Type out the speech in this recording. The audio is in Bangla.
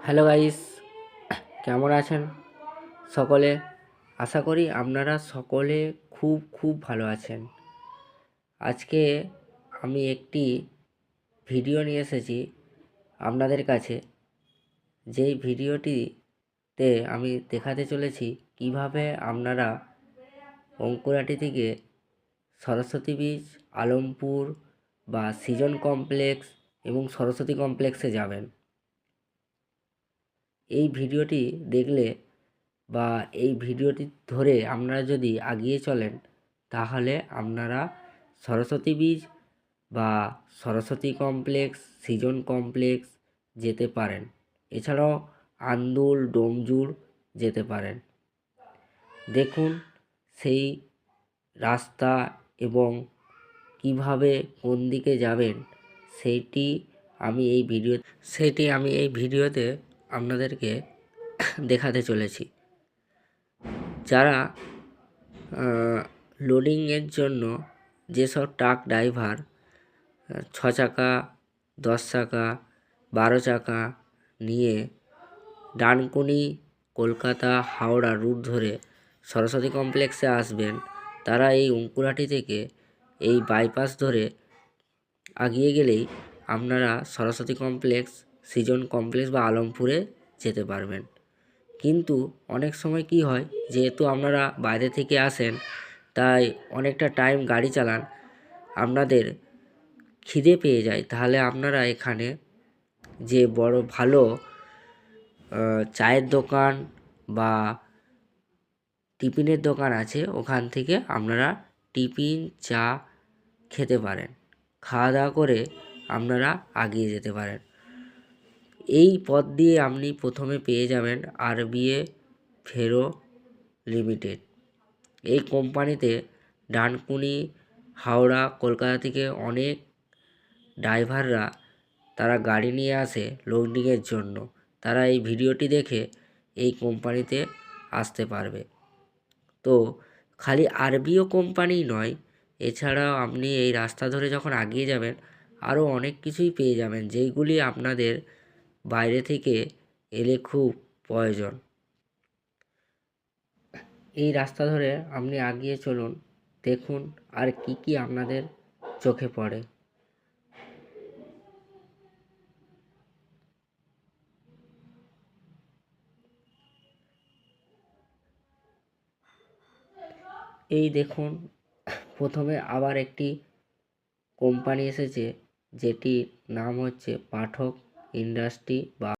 হ্যালো গাইস, কেমন আছেন সকলে? আশা করি আপনারা সকলে খুব ভালো আছেন। আজকে আমি একটি ভিডিও নিয়ে এসেছি আপনাদের কাছে। যেই ভিডিওটিতে আমি দেখাতে চলেছি কিভাবে আপনারা অঙ্কুরাটি থেকে সরস্বতী বীচ, আলমপুর বা সৃজন কমপ্লেক্স এবং সরস্বতী কমপ্লেক্সে যাবেন। এই ভিডিওটি দেখলে বা এই ভিডিওটি ধরে আপনারা যদি এগিয়ে চলেন, তাহলে আপনারা সরস্বতী বীচ বা সরস্বতী কমপ্লেক্স, সৃজন কমপ্লেক্স যেতে পারেন। এছাড়াও আন্দুল, ডোমজুর যেতে পারেন। দেখুন সেই রাস্তা এবং কিভাবে কোন দিকে যাবেন সেইটি আমি এই ভিডিওতে আপনাদেরকে দেখাতে চলেছি। যারা লোডিংয়ের জন্য যেসব ট্রাক ড্রাইভার 6 চাকা, 10 চাকা, 12 চাকা নিয়ে ডানকুনি, কলকাতা, হাওড়া রুট ধরে সরস্বতী কমপ্লেক্সে আসবেন, তারা এই অঙ্কুরাটি থেকে এই বাইপাস ধরে এগিয়ে গেলেই আপনারা সরস্বতী কমপ্লেক্স, সৃজন কমপ্লেক্স বা আলমপুরে যেতে পারবেন। কিন্তু অনেক সময় কি হয়, যেহেতু আপনারা বাইরে থেকে আসেন, তাই অনেকটা টাইম গাড়ি চালান, আপনাদের খিদে পেয়ে যায়, তাহলে আপনারা এখানে যে বড় ভালো চায়ের দোকান বা টিফিনের দোকান আছে, ওখান থেকে আপনারা টিফিন, চা খেতে পারেন। খাওয়া দাওয়া করে আপনারা এগিয়ে যেতে পারেন। এই পথ দিয়ে আপনি প্রথমে পেয়ে যাবেন আরবিএ ফেরো লিমিটেড। এই কোম্পানিতে ডানকুনি, হাওড়া, কলকাতা থেকে অনেক ড্রাইভাররা তারা গাড়ি নিয়ে আসে লোডিংয়ের জন্য। তারা এই ভিডিওটি দেখে এই কোম্পানিতে আসতে পারবে। তো খালি আরবিও কোম্পানি নয়, এছাড়াও আপনি এই রাস্তা ধরে যখন এগিয়ে যাবেন, আরও অনেক কিছুই পেয়ে যাবেন, যেইগুলি আপনাদের বাইরে থেকে এলে খুব প্রয়োজন। এই রাস্তা ধরে আপনি এগিয়ে চলুন, দেখুন আর কি আপনাদের চোখে পড়ে। এই দেখুন, প্রথমে আবার একটি কোম্পানি এসেছে, যেটির নাম হচ্ছে পাঠক ইন্ডাস্ট্রি বা